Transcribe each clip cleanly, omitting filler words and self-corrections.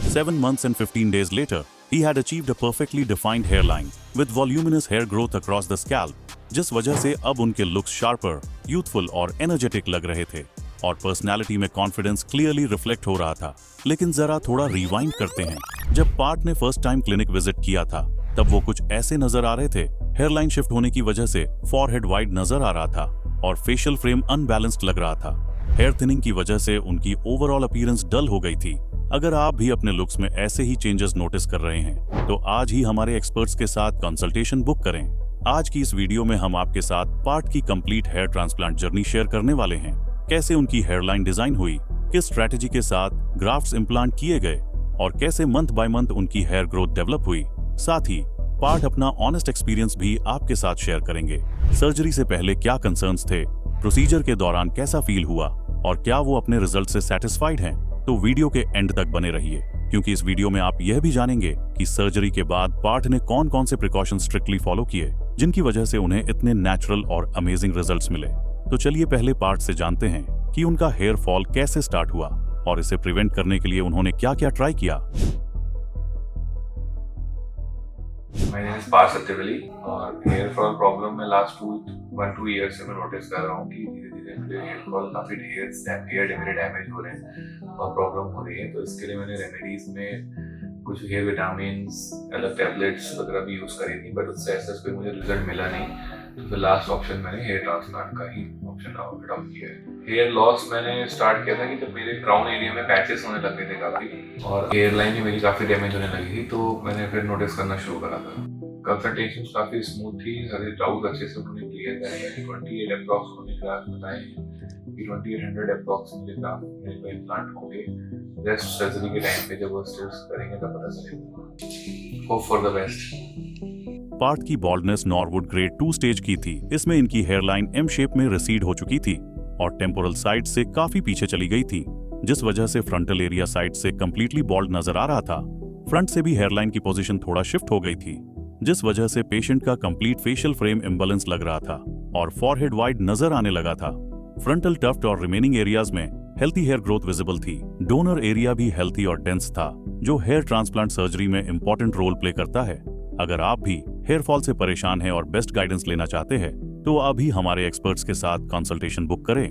7 months and 15 days later, he had achieved a perfectly defined hairline with voluminous hair growth across the scalp, जिस वजह से अब उनके looks sharper, youthful और energetic लग रहे थे और पर्सनालिटी में कॉन्फिडेंस क्लियरली रिफ्लेक्ट हो रहा था। लेकिन जरा थोड़ा रिवाइंड करते हैं। जब पार्ट ने फर्स्ट टाइम क्लिनिक विजिट किया था, तब वो कुछ ऐसे नजर आ रहे थे। हेयरलाइन शिफ्ट होने की वजह से फॉरहेड वाइड नजर आ रहा था और फेशियल फ्रेम अनबैलेंस्ड लग रहा था। हेयर थिनिंग की वजह से उनकी ओवरऑल अपीयरेंस डल हो गई थी। अगर आप भी अपने लुक्स में ऐसे ही चेंजेस नोटिस कर रहे हैं, तो आज ही हमारे एक्सपर्ट्स के साथ कंसल्टेशन बुक करें। आज की इस वीडियो में हम आपके साथ पार्ट की complete hair transplant journey share करने वाले हैं। कैसे उनकी हेयरलाइन डिजाइन हुई, किस स्ट्रैटेजी के साथ ग्राफ्ट्स इम्प्लांट किए गए और कैसे मंथ बाय मंथ उनकी हेयर ग्रोथ डेवलप हुई। साथ ही पार्ट अपना ऑनेस्ट एक्सपीरियंस भी आपके साथ शेयर करेंगे। सर्जरी से पहले क्या कंसर्न्स थे, प्रोसीजर के दौरान कैसा फील हुआ और क्या वो अपने रिजल्ट से सेटिस्फाइड हैं। तो वीडियो के एंड तक बने रहिए, क्योंकि इस वीडियो में आप यह भी जानेंगे कि सर्जरी के बाद पार्ट ने कौन कौन से प्रिकॉशन स्ट्रिक्टली फॉलो किए, जिनकी वजह से उन्हें इतने नेचुरल और अमेजिंग रिजल्ट्स मिले। तो चलिए पहले पार्ट से जानते हैं कि उनका हेयर फॉल कैसे स्टार्ट हुआ और इसे प्रिवेंट करने के लिए उन्होंने क्या क्या ट्राई किया। My name is पार्थ सत्यवली और हेयर फॉल प्रॉब्लम में लास्ट 1-2 ईयर से मैं नोटिस कर रहा हूँ कि धीरे धीरे मेरे हेयर फॉल काफी हेयर मेरे डैमेज हो रहे हैं और प्रॉब्लम हो रही है। तो इसके लिए मैंने रेमेडीज में कुछ हेयर विटामिन, अलग टैबलेट्स वगैरह भी यूज करी थी, बट उससे ऐसा कोई मुझे रिजल्ट मिला नहीं। तो फिर लास्ट ऑप्शन मैंने हेयर ट्रांसप्लांट का ही ऑप्शन अडॉप्ट किया है। हेयर लॉस मैंने स्टार्ट किया था कि जब मेरे क्राउन एरिया में पैचेस होने लग गए थे काफी, और हेयर लाइन भी मेरी काफी डैमेज होने लगी थी, तो मैंने फिर नोटिस करना शुरू करा था। कंसल्टेशंस काफी स्मूथ थी, सारे डाउट अच्छे से उन्होंने क्लियर करे हैं। 28 अप्रॉक्स उन्होंने ग्राफ बताए हैं कि 2800 अप्रॉक्स मुझे ग्राफ मेरे को इम्प्लांट होंगे। रेस्ट सर्जरी के टाइम पे जब वो स्टिल्स करेंगे तब पता चलेगा। Hope for the best. Part की बॉल्डनेस नॉरवुड ग्रेड 2 स्टेज की थी। इसमें इनकी हेयरलाइन एम शेप में रिसीड हो चुकी थी और टेम्पोरल साइड से काफी पीछे चली गई थी, जिस वजह से फ्रंटल एरिया साइड से कंप्लीटली बॉल्ड नजर आ रहा था। फ्रंट से भी हेयरलाइन की पोजीशन थोड़ा शिफ्ट हो गई थी, जिस वजह से पेशेंट का कंप्लीट फेशियल फ्रेम इम्बैलेंस लग रहा था और फॉरहेड वाइड नजर आने लगा था। फ्रंटल टफ्ट और रिमेनिंग एरियाज में हेल्थी हेयर ग्रोथ विजिबल थी। डोनर एरिया भी हेल्थी और डेंस था, जो हेयर ट्रांसप्लांट सर्जरी में इंपॉर्टेंट रोल प्ले करता है। अगर आप भी हेयर फॉल से परेशान हैं और बेस्ट गाइडेंस लेना चाहते हैं, तो अभी हमारे एक्सपर्ट्स के साथ कंसल्टेशन बुक करें।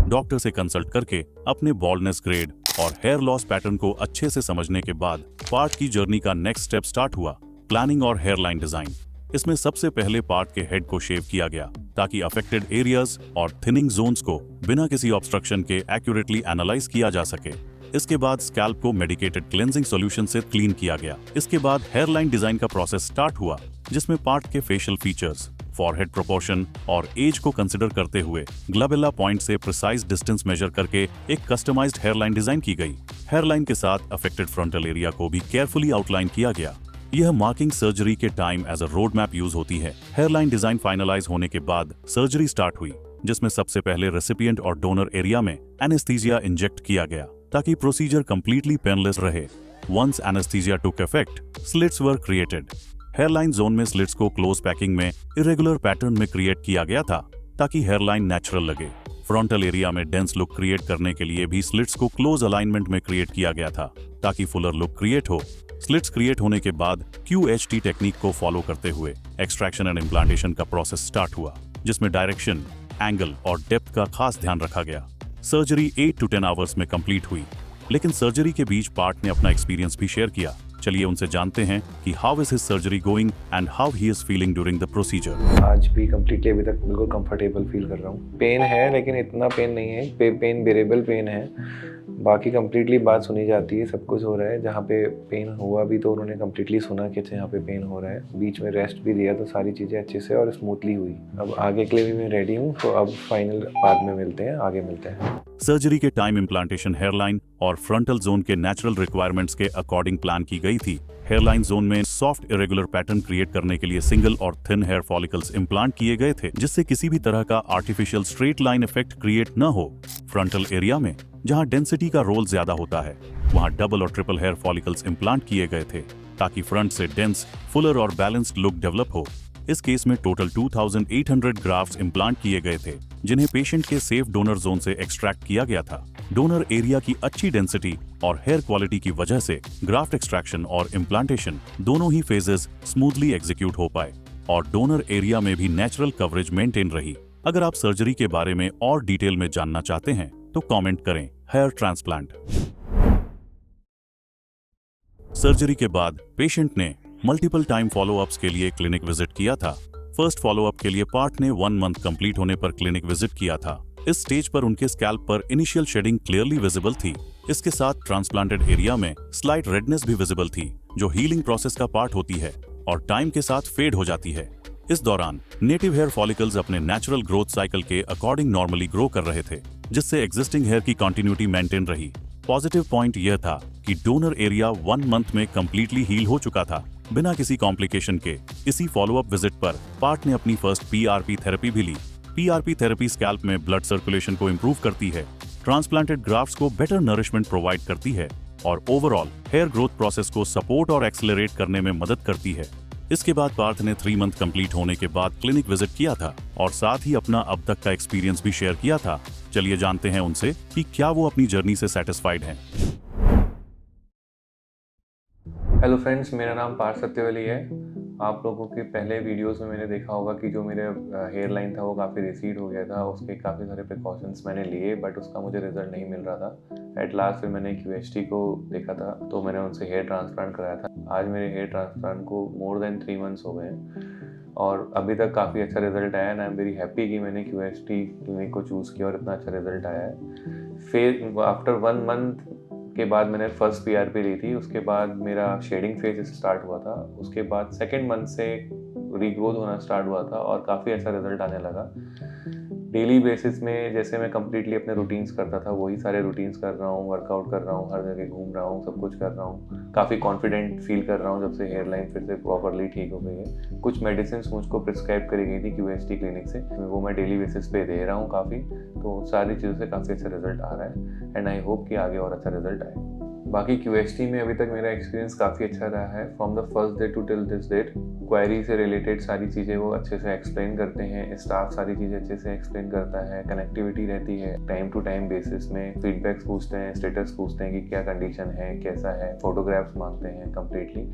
डॉक्टर से कंसल्ट करके अपने बॉल्डनेस ग्रेड और हेयर लॉस पैटर्न को अच्छे से समझने के बाद पार्ट की जर्नी का नेक्स्ट स्टेप स्टार्ट हुआ, प्लानिंग और हेयरलाइन डिजाइन। इसमें सबसे पहले पार्ट के हेड को शेव किया गया ताकि अफेक्टेड एरियाज और थिनिंग जोन्स को बिना किसी ऑब्स्ट्रक्शन के एक्यूरेटली एनालाइज किया जा सके। इसके बाद स्कैल्प को मेडिकेटेड क्लेंजिंग सॉल्यूशन से क्लीन किया गया। इसके बाद हेयरलाइन डिजाइन का प्रोसेस स्टार्ट हुआ, जिसमें पार्ट के फेशियल फीचर्स, फॉरहेड प्रोपोर्शन और एज को कंसिडर करते हुए ग्लबेला पॉइंट से प्रिसाइज डिस्टेंस मेजर करके एक कस्टमाइज्ड हेयरलाइन डिजाइन की गई। हेयरलाइन के साथ अफेक्टेड फ्रंटल एरिया को भी केयरफुली आउटलाइन किया गया। यह मार्किंग सर्जरी के time as a road map use होती है। हेयरलाइन डिजाइन फाइनलाइज होने के बाद सर्जरी स्टार्ट हुई, जिसमें सबसे पहले रेसिपिएंट और डोनर एरिया में एनेस्थीसिया इंजेक्ट किया गया ताकि प्रोसीजर कंप्लीटली पेनलेस रहे। Once anaesthesia took effect, slits were created. Hairline zone में स्लिट्स को क्लोज पैकिंग में इरेगुलर पैटर्न में क्रिएट किया गया था ताकि हेयरलाइन नेचुरल लगे। फ्रंटल एरिया में डेंस लुक क्रिएट करने के लिए भी स्लिट्स को क्लोज अलाइनमेंट में क्रिएट किया गया था ताकि फुलर लुक क्रिएट हो। स्लिट्स क्रिएट होने के बाद QHT टेक्निक को फॉलो करते हुए एक्सट्रैक्शन एंड इम्प्लांटेशन का प्रोसेस स्टार्ट हुआ, जिसमें डायरेक्शन, एंगल और डेप्थ का खास ध्यान रखा गया। सर्जरी 8 to 10 आवर्स में कंप्लीट हुई, लेकिन सर्जरी के बीच पार्ट ने अपना एक्सपीरियंस भी शेयर किया। चलिए उनसे जानते हैं कि how is his surgery going and how he is feeling during the procedure. आज भी कंप्लीटली अभी तक बिल्कुल कंफर्टेबल फील कर रहा हूँ। पेन है, लेकिन इतना पेन नहीं है, पेन बेरेबल पेन है। बाकी कंप्लीटली बात सुनी जाती है, सब कुछ हो रहा है। जहाँ पे पेन हुआ भी तो उन्होंने कंप्लीटली सुना कि अच्छा यहाँ पे पेन हो रहा है। बीच में रेस्ट भी दिया, तो सारी चीज़ें अच्छे से और स्मूथली हुई। अब आगे के लिए भी मैं रेडी हूँ, तो अब फाइनल बाद में मिलते हैं, आगे मिलते हैं। सर्जरी के टाइम इम्प्लांटेशन हेयरलाइन और फ्रंटल जोन के नेचुरल रिक्वायरमेंट्स के अकॉर्डिंग प्लान की गई थी। हेयरलाइन जोन में सॉफ्ट इरेगुलर पैटर्न क्रिएट करने के लिए सिंगल और थिन हेयर फॉलिकल्स इम्प्लांट किए गए थे, जिससे किसी भी तरह का artificial straight line effect create न हो। फ्रंटल एरिया में जहां डेंसिटी का रोल ज्यादा होता है, वहां डबल और ट्रिपल हेयर फॉलिकल्स इम्प्लांट किए गए थे ताकि फ्रंट से डेंस, फुलर और बैलेंस्ड लुक डेवलप हो। इस केस में टोटल 2800 ग्राफ्ट्स इम्प्लांट किए गए थे, जिन्हें पेशेंट के सेफ डोनर जोन से एक्सट्रैक्ट किया गया था। डोनर एरिया की अच्छी डेंसिटी और हेयर क्वालिटी की वजह से ग्राफ्ट एक्सट्रैक्शन और इम्प्लांटेशन दोनों ही फेजेस स्मूथली एग्जीक्यूट हो पाए और डोनर एरिया में भी नेचुरल कवरेज मेंटेन रही। अगर आप सर्जरी के बारे में और डिटेल में जानना चाहते हैं तो कमेंट करें हेयर ट्रांसप्लांट। सर्जरी के बाद पेशेंट ने मल्टीपल टाइम फॉलोअप्स के लिए क्लिनिक विजिट किया था। फर्स्ट फॉलोअप के लिए पार्थ ने 1 मंथ कंप्लीट होने पर क्लिनिक विजिट किया था। इस स्टेज पर उनके स्कैल्प पर इनिशियल शेडिंग क्लियरली विजिबल थी। इसके साथ ट्रांसप्लांटेड एरिया में स्लाइट रेडनेस भी विजिबल थी, जो हीलिंग प्रोसेस का पार्ट होती है और टाइम के साथ फेड हो जाती है। इस दौरान नेटिव हेयर फॉलिकल्स अपने नेचुरल ग्रोथ साइकिल के अकॉर्डिंग नॉर्मली ग्रो कर रहे थे, जिससे एग्जिस्टिंग हेयर की कंटिन्यूटी मेंटेन रही। पॉजिटिव पॉइंट यह था कि डोनर एरिया 1 मंथ में कंप्लीटली हील हो चुका था, बिना किसी कॉम्प्लिकेशन के। इसी फॉलोअप विजिट पर पार्थ ने अपनी फर्स्ट PRP थेरेपी भी ली। PRP थेरेपी स्कैल्प में ब्लड सर्कुलेशन को इंप्रूव करती है, ट्रांसप्लांटेड ग्राफ्ट्स को बेटर नरिशमेंट प्रोवाइड करती है और ओवरऑल हेयर ग्रोथ प्रोसेस को सपोर्ट और एक्सेलरेट करने में मदद करती है। इसके बाद पार्थ ने 3 मंथ कंप्लीट होने के बाद क्लिनिक विजिट किया था और साथ ही अपना अब तक का एक्सपीरियंस भी शेयर किया था। चलिए जानते हैं उनसे कि क्या वो अपनी जर्नी से सेटिस्फाइड हैं। हेलो फ्रेंड्स, मेरा नाम पार्थ सत्यवली है। आप लोगों के पहले वीडियोस में मैंने देखा होगा कि जो मेरे हेयर लाइन था वो काफ़ी रिसीड हो गया था। उसके काफ़ी सारे प्रिकॉशंस मैंने लिए, बट उसका मुझे रिजल्ट नहीं मिल रहा था। एट लास्ट फिर मैंने QHT को देखा था, तो मैंने उनसे हेयर ट्रांसप्लांट कराया था। आज मेरे हेयर ट्रांसप्लांट को मोर देन 3 मंथ्स हो गए हैं और अभी तक काफ़ी अच्छा रिजल्ट आया है। आई एम वेरी हैप्पी कि मैंने QHT क्लिनिक को चूज़ किया और इतना अच्छा रिजल्ट आया है। फिर आफ्टर 1 मंथ के बाद मैंने फर्स्ट PRP ली थी। उसके बाद मेरा शेडिंग फेज स्टार्ट हुआ था। उसके बाद 2nd मंथ से रीग्रोथ होना स्टार्ट हुआ था और काफ़ी अच्छा रिजल्ट आने लगा। डेली बेसिस में जैसे मैं कम्प्लीटली अपने रूटीन्स करता था, वही सारे रूटीन्स कर रहा हूँ, वर्कआउट कर रहा हूँ, हर जगह घूम रहा हूँ, सब कुछ कर रहा हूँ। काफ़ी कॉन्फिडेंट फील कर रहा हूँ जब से हेयर लाइन फिर से प्रॉपरली ठीक हो गई है। कुछ मेडिसिन मुझको प्रिस्क्राइब करी गई थी QHT क्लिनिक से, वो मैं डेली बेसिस पे दे रहा हूँ काफ़ी। तो सारी चीज़ों से काफ़ी अच्छा रिजल्ट आ रहा है एंड आई होप कि आगे और अच्छा रिजल्ट आए। बाकी QHT में अभी तक मेरा एक्सपीरियंस काफ़ी अच्छा रहा है। From the first day to till this date query से रिलेटेड सारी चीज़ें वो अच्छे से एक्सप्लेन करते हैं, स्टाफ सारी चीज़ें अच्छे से एक्सप्लेन करता है, कनेक्टिविटी रहती है, टाइम टू टाइम बेसिस में फीडबैक्स पूछते हैं, स्टेटस पूछते हैं कि क्या कंडीशन है, कैसा है, फोटोग्राफ्स मांगते हैं। कम्प्लीटली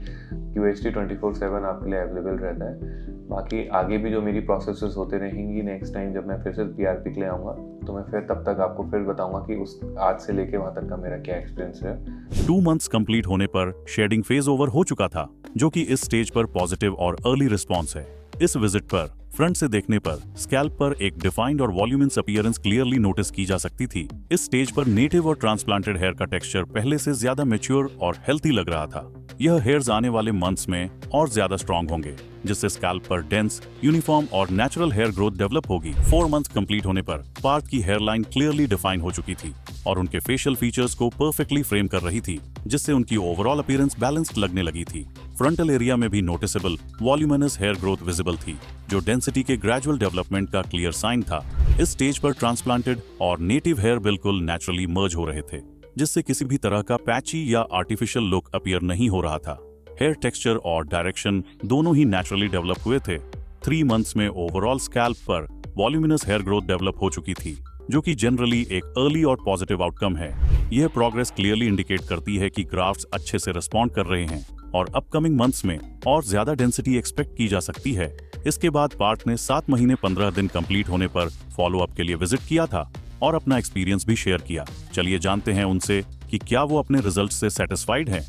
QHT 24/7 आपके लिए अवेलेबल रहता है। बाकी आगे भी जो मेरी प्रोसेसेस होते रहेंगी, नेक्स्ट टाइम जब मैं फिर से PRP के लिए आऊँगा तो मैं फिर तब तक आपको फिर बताऊँगा कि उस आज से लेके वहाँ तक का मेरा क्या एक्सपीरियंस है। 2 मंथ्स कंप्लीट होने पर शेडिंग फेज ओवर हो चुका था, जो कि इस स्टेज पर पॉजिटिव और अर्ली रिस्पॉन्स है। इस विजिट पर फ्रंट से देखने पर स्कैल्प पर एक डिफाइंड और वॉल्यूमिनस अपीयरेंस क्लियरली नोटिस की जा सकती थी। इस स्टेज पर नेटिव और ट्रांसप्लांटेड हेयर का टेक्सचर पहले से ज्यादा मैच्योर और हेल्थी लग रहा था। यह हेयर्स आने वाले मंथ्स में और ज्यादा स्ट्रॉन्ग होंगे, जिससे स्कैल्प पर डेंस, यूनिफॉर्म और नेचुरल हेयर ग्रोथ डेवलप होगी। 4 मंथ कंप्लीट होने पर पार्थ की हेयर लाइन क्लियरली डिफाइन हो चुकी थी और उनके फेशियल फीचर्स को परफेक्टली फ्रेम कर रही थी, जिससे उनकी ओवरऑल अपीयरेंस बैलेंस्ड लगने लगी थी। फ्रंटल एरिया में भी noticeable voluminous hair growth visible थी, जो डेंसिटी के ग्रेजुअल डेवलपमेंट का क्लियर साइन था। इस स्टेज पर ट्रांसप्लांटेड और नेटिव हेयर बिल्कुल नेचुरली मर्ज हो रहे थे, जिससे किसी भी तरह का पैची या आर्टिफिशियल लुक अपीयर नहीं हो रहा था। हेयर टेक्सचर और डायरेक्शन दोनों ही नेचुरली डेवलप हुए थे। 3 मंथ्स में ओवरऑल स्कैल्प पर वॉल्यूमिनस हेयर ग्रोथ डेवलप हो चुकी थी, जो कि जनरली एक अर्ली और पॉजिटिव आउटकम है। यह प्रोग्रेस क्लियरली इंडिकेट करती है कि ग्राफ्ट्स अच्छे से रिस्पॉन्ड कर रहे हैं और अपकमिंग मंथ्स में और ज्यादा डेंसिटी एक्सपेक्ट की जा सकती है। इसके बाद पार्थ ने 7 महीने 15 दिन कंप्लीट होने पर फॉलोअप के लिए विजिट किया था और अपना एक्सपीरियंस भी शेयर किया। चलिए जानते हैं उनसे कि क्या वो अपने रिजल्ट से सेटिस्फाइड हैं।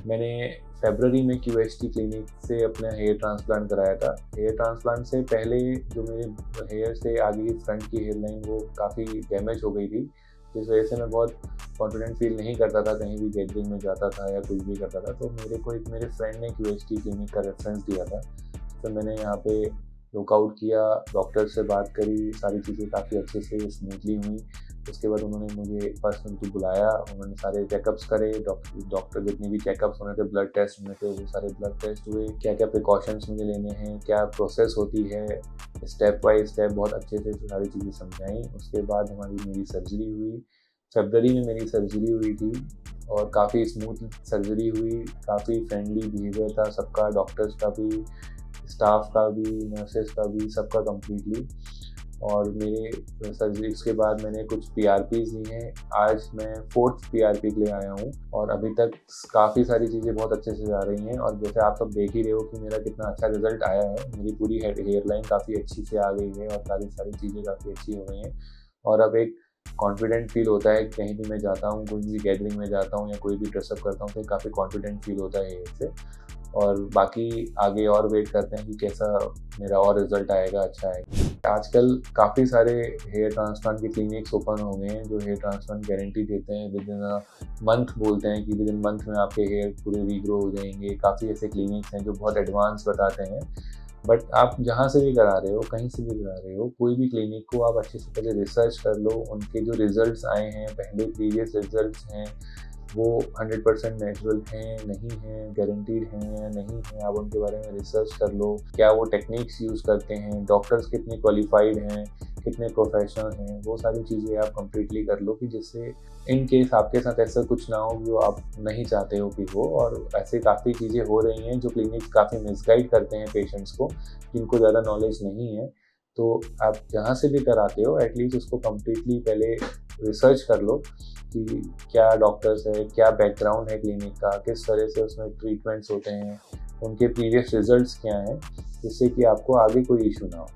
मैंने फरवरी में QHT क्लिनिक से अपना हेयर ट्रांसप्लांट कराया था। हेयर ट्रांसप्लांट से पहले जो मेरे हेयर से आगे की फ्रंट की हेयर लाइन वो काफ़ी डैमेज हो गई थी, जिस वजह से मैं बहुत कॉन्फिडेंट फील नहीं करता था, कहीं भी गैदरिंग में जाता था या कुछ भी करता था। तो मेरे फ्रेंड ने QHT क्लिनिक का रेफरेंस दिया था, तो मैंने यहाँ पे वर्कआउट किया, डॉक्टर से बात करी, सारी चीज़ें काफ़ी अच्छे से स्मूथली हुई। उसके बाद उन्होंने मुझे पर्सनली बुलाया, उन्होंने सारे चेकअप्स करे, डॉक्टर जितने भी चेकअप्स होने थे, ब्लड टेस्ट होने थे, वो सारे ब्लड टेस्ट हुए, क्या क्या प्रिकॉशंस मुझे लेने हैं, क्या प्रोसेस होती है, स्टेप बाय स्टेप बहुत अच्छे से सारी चीज़ें समझाई। उसके बाद मेरी सर्जरी हुई, फरवरी में मेरी सर्जरी हुई थी और काफ़ी स्मूथ सर्जरी हुई, काफ़ी फ्रेंडली बिहेवियर था सबका, डॉक्टर्स का भी, स्टाफ का भी, नर्सेस का भी, सबका कम्प्लीटली। और मेरे सर्जरी के बाद मैंने कुछ PRPs ली हैं। आज मैं 4th PRP के लिए आया हूँ और अभी तक काफ़ी सारी चीज़ें बहुत अच्छे से जा रही हैं। और जैसे आप सब देख ही रहे हो कि मेरा कितना अच्छा रिजल्ट आया है, मेरी पूरी हेयर लाइन काफ़ी अच्छी से आ गई है और सारी चीज़ें काफ़ी अच्छी हो गई हैं। और अब एक कॉन्फिडेंट फील होता है, कहीं भी मैं जाता हूँ, कोई भी गैदरिंग में जाता हूँ या कोई भी ड्रेसअप करता हूँ तो काफ़ी कॉन्फिडेंट फील होता है हेयर से। और बाकी आगे और वेट करते हैं कि कैसा मेरा और रिजल्ट आएगा, अच्छा आएगा। आजकल काफ़ी सारे हेयर ट्रांसप्लांट के क्लिनिक्स ओपन हो गए हैं जो हेयर ट्रांसप्लांट गारंटी देते हैं, विद इन अ मंथ बोलते हैं कि विद इन मंथ में आपके हेयर पूरे रीग्रो हो जाएंगे। काफ़ी ऐसे क्लिनिक्स हैं जो बहुत एडवांस बताते हैं। बट आप जहाँ से भी करा रहे हो, कहीं से भी करा रहे हो, कोई भी क्लिनिक को आप अच्छे से पहले रिसर्च कर लो, उनके जो रिजल्ट्स आए हैं, पहले प्रीवियस रिजल्ट्स हैं, वो 100% नेचुरल हैं, नहीं हैं, गारंटीड हैं या नहीं हैं, आप उनके बारे में रिसर्च कर लो। क्या वो टेक्निक्स यूज़ करते हैं, डॉक्टर्स कितने क्वालिफाइड हैं, कितने प्रोफेशनल हैं, वो सारी चीज़ें आप कम्प्लीटली कर लो कि जिससे इन केस आपके साथ ऐसा कुछ ना हो जो आप नहीं चाहते हो कि हो। और ऐसे काफ़ी चीज़ें हो रही हैं जो क्लिनिक्स काफ़ी मिसगाइड करते हैं पेशेंट्स को, जिनको ज़्यादा नॉलेज नहीं है। तो आप जहाँ से भी कराते हो एटलीस्ट उसको कम्प्लीटली पहले रिसर्च कर लो कि क्या डॉक्टर्स है, क्या बैकग्राउंड है क्लिनिक का, किस तरह से उसमें ट्रीटमेंट्स होते हैं, उनके प्रीवियस रिजल्ट्स क्या हैं, जिससे कि आपको आगे कोई इशू ना हो।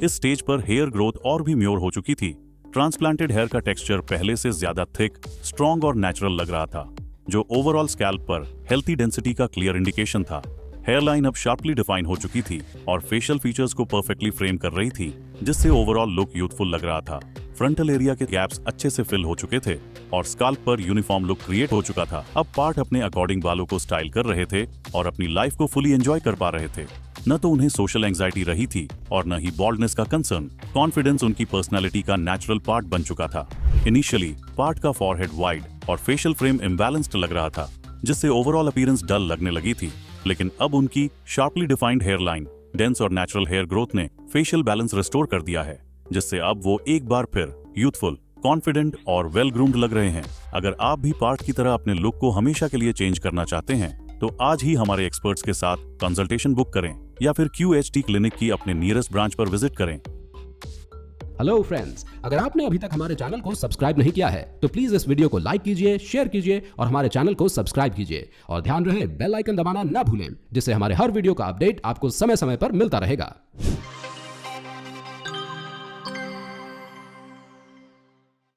इस स्टेज पर हेयर ग्रोथ और भी म्योर हो चुकी थी। ट्रांसप्लांटेड हेयर का टेक्सचर पहले से ज्यादा थिक, स्ट्रॉन्ग और नेचुरल लग रहा था, जो ओवरऑल स्कैल्प पर हेल्थी डेंसिटी का क्लियर इंडिकेशन था। हेयरलाइन अब शार्पली डिफाइन हो चुकी थी और फेशियल फीचर्स को परफेक्टली फ्रेम कर रही थी, जिससे ओवरऑल लुक यूथफुल लग रहा था। फ्रंटल एरिया के गैप्स अच्छे से फिल हो चुके थे और स्काल्प पर यूनिफॉर्म लुक क्रिएट हो चुका था। अब पार्ट अपने अकॉर्डिंग बालों को स्टाइल कर रहे थे और अपनी लाइफ को फुली एंजॉय कर पा रहे थे। न तो उन्हें सोशल एंजाइटी रही थी और न ही बॉल्डनेस का कंसर्न। कॉन्फिडेंस उनकी पर्सनालिटी का नेचुरल पार्ट बन चुका था। इनिशियली पार्ट का फॉरहेड वाइड और फेशियल फ्रेम इम्बैलेंस्ड लग रहा था, जिससे ओवरऑल अपीयरेंस डल लगने लगी थी। लेकिन अब उनकी शार्पली डिफाइंड हेयरलाइन, डेंस और नेचुरल हेयर ग्रोथ ने फेशियल बैलेंस रिस्टोर कर दिया है, जिससे अब वो एक बार फिर यूथफुल, कॉन्फिडेंट और वेल ग्रूम्ड लग रहे हैं। अगर आप भी पार्ट की तरह अपने लुक को हमेशा के लिए चेंज करना चाहते हैं तो आज ही हमारे एक्सपर्ट्स के साथ कंसल्टेशन बुक करें या फिर QHT क्लिनिक की अपने नियरेस्ट ब्रांच पर विजिट करें। हेलो फ्रेंड्स, अगर आपने अभी तक हमारे चैनल को सब्सक्राइब नहीं किया है तो प्लीज इस वीडियो को लाइक कीजिए, शेयर कीजिए और हमारे चैनल को सब्सक्राइब कीजिए। और ध्यान रहे बेल आइकन दबाना ना भूलें, जिससे हमारे हर वीडियो का अपडेट आपको समय समय पर मिलता रहेगा।